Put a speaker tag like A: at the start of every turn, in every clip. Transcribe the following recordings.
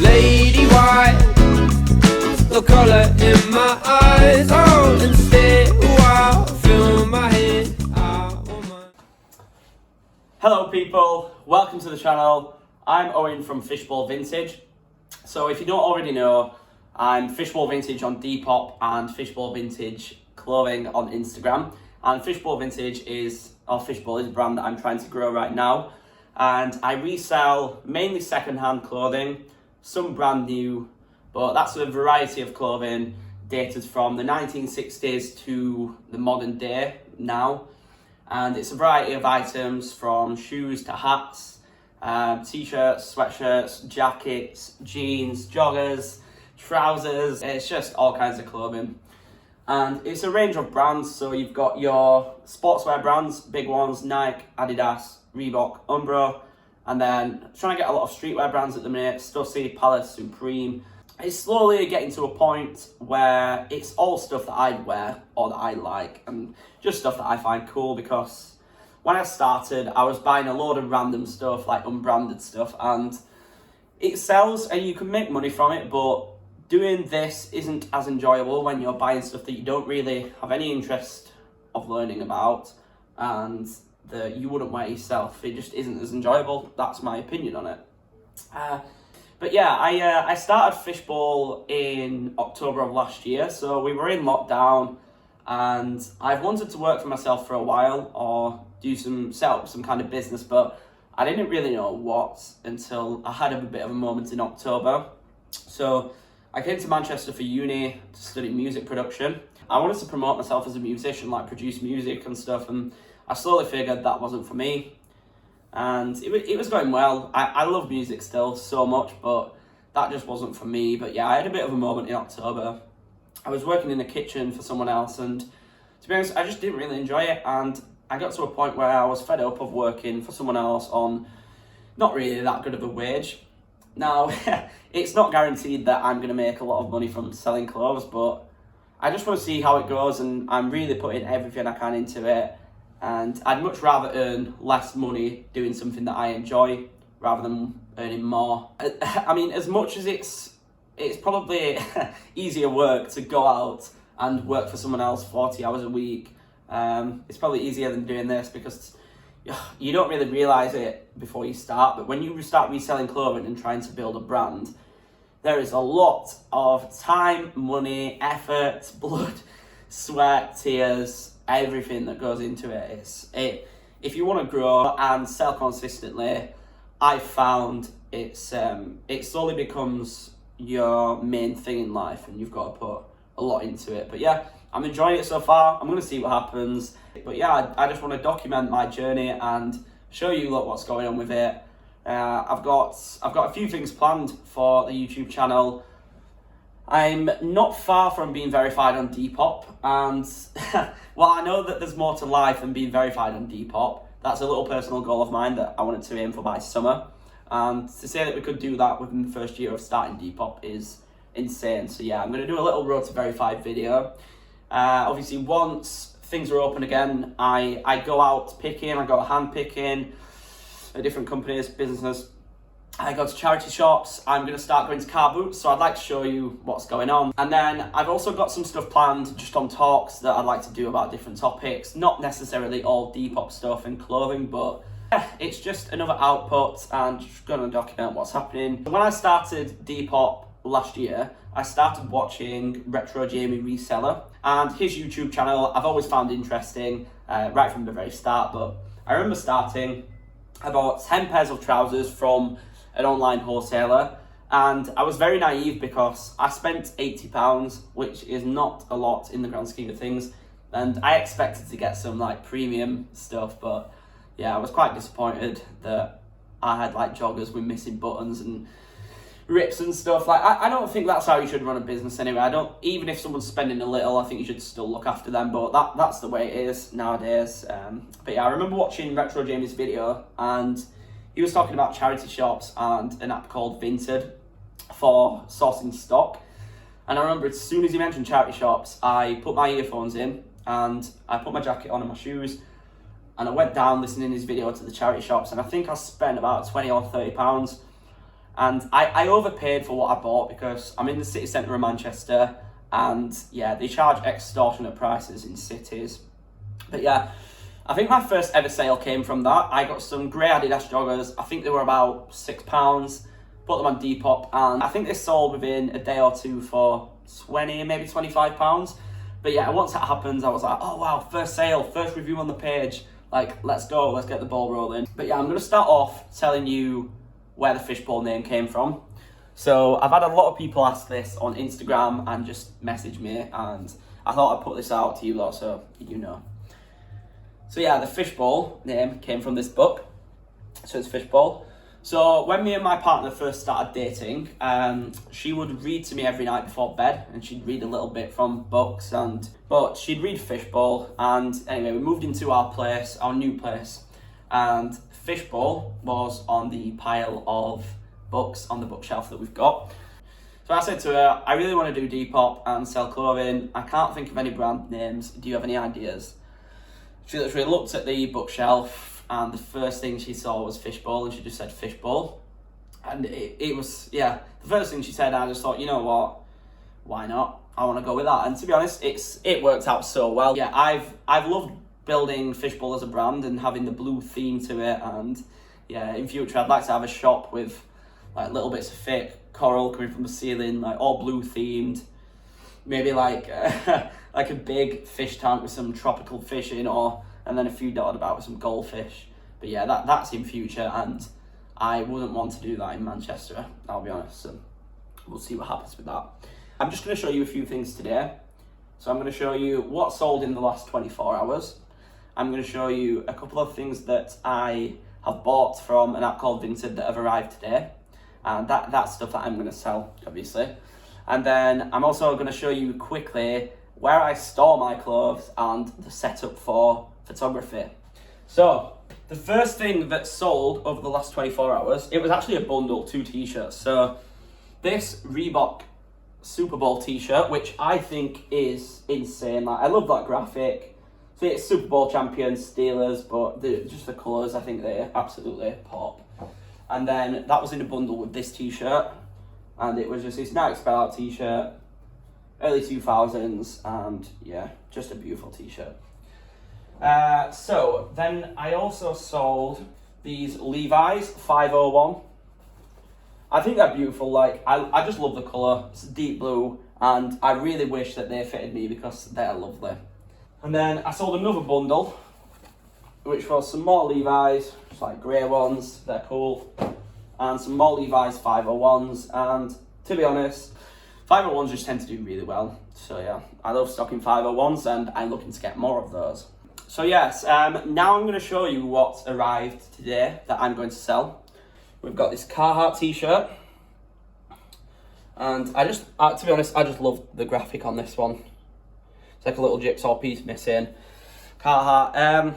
A: Lady white, no colour in my eyes. Oh, and stay a while, fill my head out.
B: Hello people, welcome to the channel. I'm Owen from FishBowl Vintage. So if you don't already know, I'm FishBowl Vintage on Depop and FishBowl Vintage Clothing on Instagram. And FishBowl Vintage FishBowl is a brand that I'm trying to grow right now. And I resell mainly second-hand clothing, some brand new, but that's a variety of clothing dated from the 1960s to the modern day now. And it's a variety of items from shoes to hats, t-shirts, sweatshirts, jackets, jeans, joggers, trousers. It's just all kinds of clothing. And it's a range of brands, so you've got your sportswear brands, big ones, Nike, Adidas, Reebok, Umbro, and then trying to get a lot of streetwear brands at the minute, Stussy, Palace, Supreme. It's slowly getting to a point where it's all stuff that I wear or that I like, and just stuff that I find cool, because when I started, I was buying a load of random stuff, like unbranded stuff, and it sells and you can make money from it, but doing this isn't as enjoyable when you're buying stuff that you don't really have any interest of learning about and that you wouldn't wear yourself. It just isn't as enjoyable. That's my opinion on it. But yeah, I started FishBowl in October of last year, so we were in lockdown, and I've wanted to work for myself for a while or set up some kind of business, but I didn't really know what until I had a bit of a moment in October. So I came to Manchester for uni to study music production. I wanted to promote myself as a musician, like produce music and stuff, and I slowly figured that wasn't for me. And it was going well. I love music still so much, but that just wasn't for me. But yeah, I had a bit of a moment in October. I was working in a kitchen for someone else, and to be honest, I just didn't really enjoy it. And I got to a point where I was fed up of working for someone else on not really that good of a wage. Now, it's not guaranteed that I'm going to make a lot of money from selling clothes, but I just want to see how it goes, and I'm really putting everything I can into it. And I'd much rather earn less money doing something that I enjoy rather than earning more. I mean, as much as it's probably easier work to go out and work for someone else 40 hours a week, it's probably easier than doing this, because you don't really realise it before you start, but when you start reselling clothing and trying to build a brand, there is a lot of time, money, effort, blood, sweat, tears, everything that goes into it. If you want to grow and sell consistently, I've found it slowly becomes your main thing in life, and you've got to put a lot into it. But yeah, I'm enjoying it so far. I'm going to see what happens. But yeah, I just want to document my journey and show you what's going on with it. I've got a few things planned for the YouTube channel. I'm not far from being verified on Depop, and while I know that there's more to life than being verified on Depop, that's a little personal goal of mine that I wanted to aim for by summer. And to say that we could do that within the first year of starting Depop is insane. So yeah, I'm going to do a little road to verified video. Obviously, once things are open again, I go out picking, I go hand picking at different companies, businesses. I go to charity shops. I'm going to start going to car boots, so I'd like to show you what's going on. And then I've also got some stuff planned just on talks that I'd like to do about different topics. Not necessarily all Depop stuff and clothing, but it's just another output and just going to document what's happening. When I started Depop last year, I started watching Retro Jamie Reseller, and his YouTube channel I've always found interesting right from the very start. But I remember starting, I bought 10 pairs of trousers from an online wholesaler, and I was very naive because I spent £80, which is not a lot in the grand scheme of things, and I expected to get some like premium stuff. But yeah, I was quite disappointed that I had like joggers with missing buttons and rips and stuff. Like I don't think that's how you should run a business anyway. Even if someone's spending a little, I think you should still look after them, but that's the way it is nowadays. But yeah, I remember watching Retro Jamie's video, and he was talking about charity shops and an app called Vinted for sourcing stock. And I remember as soon as he mentioned charity shops, I put my earphones in and I put my jacket on and my shoes, and I went down listening his video to the charity shops, and I think I spent about £20 or £30. And I overpaid for what I bought because I'm in the city centre of Manchester, and yeah, they charge extortionate prices in cities. But yeah, I think my first ever sale came from that. I got some grey Adidas joggers. I think they were about £6. Put them on Depop, and I think they sold within a day or two for 20, maybe £25. But yeah, once that happens, I was like, oh wow, first sale, first review on the page. Like, let's go, let's get the ball rolling. But yeah, I'm going to start off telling you where the fishbowl name came from. So I've had a lot of people ask this on Instagram and just message me, and I thought I'd put this out to you lot so you know. So yeah, the fishbowl name came from this book. So it's Fishbowl. So when me and my partner first started dating, she would read to me every night before bed, and she'd read a little bit from books, but she'd read Fishbowl. And anyway, we moved into our place, our new place, and Fishbowl was on the pile of books on the bookshelf that we've got. So I said to her, I really want to do Depop and sell clothing. I can't think of any brand names. Do you have any ideas? She literally looked at the bookshelf, and the first thing she saw was Fishbowl, and she just said Fishbowl. And it was, yeah, the first thing she said, I just thought, you know what, why not? I want to go with that. And to be honest, it worked out so well. Yeah, I've loved building Fishbowl as a brand and having the blue theme to it. And yeah, in future, I'd like to have a shop with like little bits of fake coral coming from the ceiling, like all blue themed. Maybe like like a big fish tank with some tropical fish in, and then a few dotted about with some goldfish. But yeah, that's in future, and I wouldn't want to do that in Manchester, I'll be honest. So we'll see what happens with that. I'm just going to show you a few things today. So I'm going to show you what sold in the last 24 hours. I'm going to show you a couple of things that I have bought from an app called Vinted that have arrived today. And that's stuff that I'm going to sell, obviously. And then I'm also going to show you quickly where I store my clothes and the setup for photography. So the first thing that sold over the last 24 hours, it was actually a bundle, 2 t-shirts. So this Reebok Super Bowl t-shirt, which I think is insane. Like, I love that graphic. So it's Super Bowl champions, Steelers, but just the colours, I think they absolutely pop. And then that was in a bundle with this t-shirt, and it was just this Nike Spell Out t-shirt, early 2000s, and yeah, just a beautiful t-shirt. So then I also sold these Levi's 501. I think they're beautiful. Like, I just love the colour. It's deep blue, and I really wish that they fitted me because they're lovely. And then I sold another bundle, which was some more Levi's, just like grey ones, they're cool, and some more Levi's 501s, and to be honest, 501s just tend to do really well. So yeah, I love stocking 501s, and I'm looking to get more of those. So yes, now I'm going to show you what arrived today that I'm going to sell. We've got this Carhartt t-shirt, and I just, to be honest, I just love the graphic on this one. It's like a little jigsaw piece missing. Carhartt,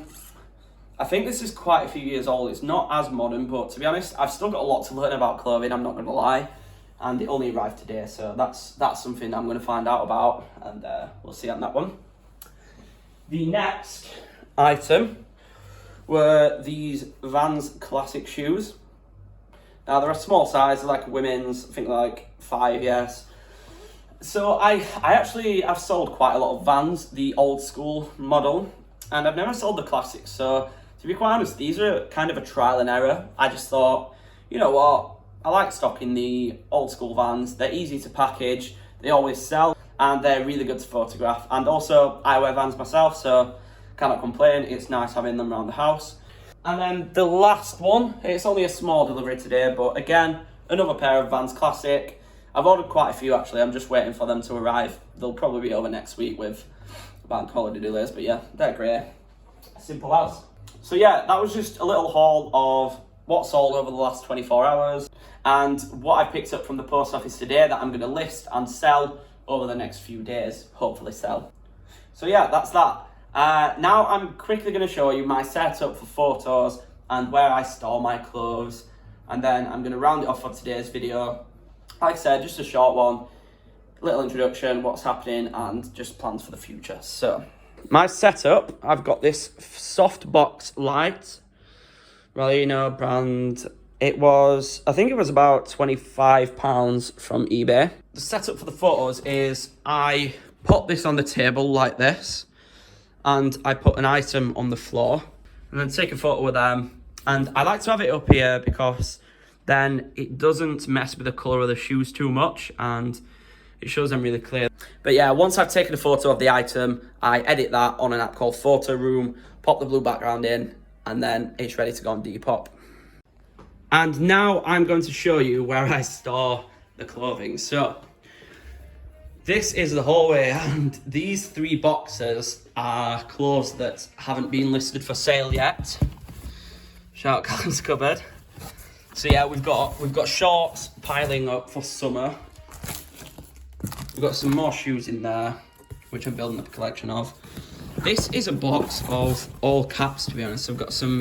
B: I think this is quite a few years old. It's not as modern, but to be honest, I've still got a lot to learn about clothing, I'm not going to lie. And it only arrived today, so that's something I'm going to find out about, and we'll see on that one. The next item were these Vans Classic shoes. Now they're a small size, they're like women's, I think they're like 5, yes. So I've sold quite a lot of Vans, the old school model, and I've never sold the classics. So to be quite honest, these are kind of a trial and error. I just thought, you know what, I like stocking the old school Vans. They're easy to package, they always sell, and they're really good to photograph. And also, I wear Vans myself, so cannot complain. It's nice having them around the house. And then the last one, it's only a small delivery today, but again, another pair of Vans Classic. I've ordered quite a few actually, I'm just waiting for them to arrive. They'll probably be over next week with bank holiday delays, but yeah, they're great. Simple as. So yeah, that was just a little haul of what sold over the last 24 hours and what I picked up from the post office today that I'm going to list and sell over the next few days, hopefully sell. So yeah, that's that. Now I'm quickly going to show you my setup for photos and where I store my clothes, and then I'm going to round it off for today's video. Like I said, just a short one, little introduction, what's happening, and just plans for the future. So my setup, I've got this softbox light, Ralino brand I think it was about £25 from eBay. The setup for the photos is I put this on the table like this, and I put an item on the floor, and then take a photo with them. And I like to have it up here because then it doesn't mess with the colour of the shoes too much, and it shows them really clear. But yeah, once I've taken a photo of the item, I edit that on an app called Photo Room, pop the blue background in, and then it's ready to go on Depop. And now I'm going to show you where I store the clothing. So this is the hallway, and these 3 boxes are clothes that haven't been listed for sale yet. Shout out Callum's Cupboard. So yeah, we've got shorts piling up for summer. We've got some more shoes in there, which I'm building up a collection of. This is a box of all caps, to be honest. I've got some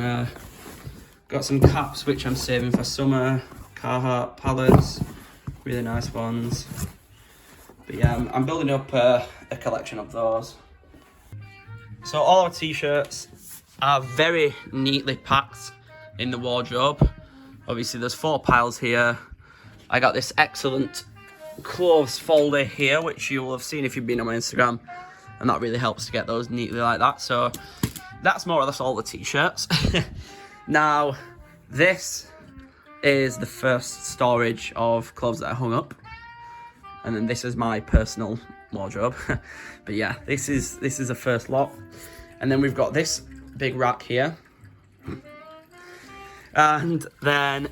B: caps which I'm saving for summer. Carhartt palettes, really nice ones. But yeah, I'm building up a collection of those. So all our t-shirts are very neatly packed in the wardrobe. Obviously there's 4 piles here. I got this excellent clothes folder here, which you will have seen if you've been on my Instagram, and that really helps to get those neatly like that. So that's more or less all the t-shirts. Now this is the first storage of clothes that I hung up, and then this is my personal wardrobe. But yeah, this is the first lot, and then we've got this big rack here, and then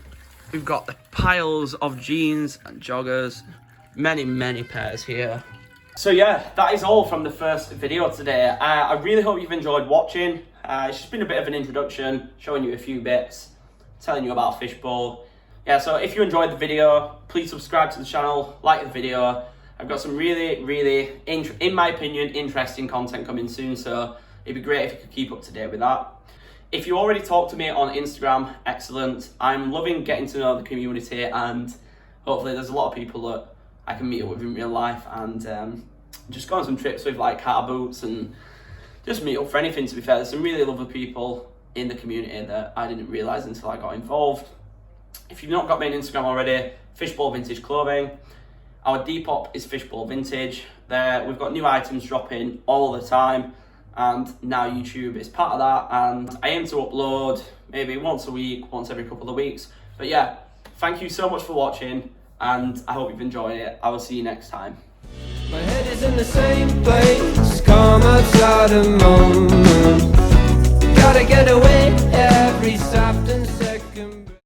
B: we've got the piles of jeans and joggers, many pairs here. So yeah, that is all from the first video today. I really hope you've enjoyed watching. It's just been a bit of an introduction, showing you a few bits, telling you about FishBowl. Yeah, so if you enjoyed the video, please subscribe to the channel, like the video. I've got some really, in my opinion, interesting content coming soon, so it'd be great if you could keep up to date with that. If you already talk to me on Instagram, excellent. I'm loving getting to know the community, and hopefully there's a lot of people that I can meet up with in real life, and just go on some trips with like car boots, and just meet up for anything, to be fair. There's some really lovely people in the community that I didn't realise until I got involved. If you've not got me on Instagram already, FishBowl Vintage Clothing. Our Depop is FishBowl Vintage. There, we've got new items dropping all the time, and now YouTube is part of that, and I aim to upload maybe once a week, once every couple of weeks. But yeah, thank you so much for watching, and I hope you've enjoyed it. I will see you next time.
A: My head is in the same place, calm outside a moment. Gotta get away every soft and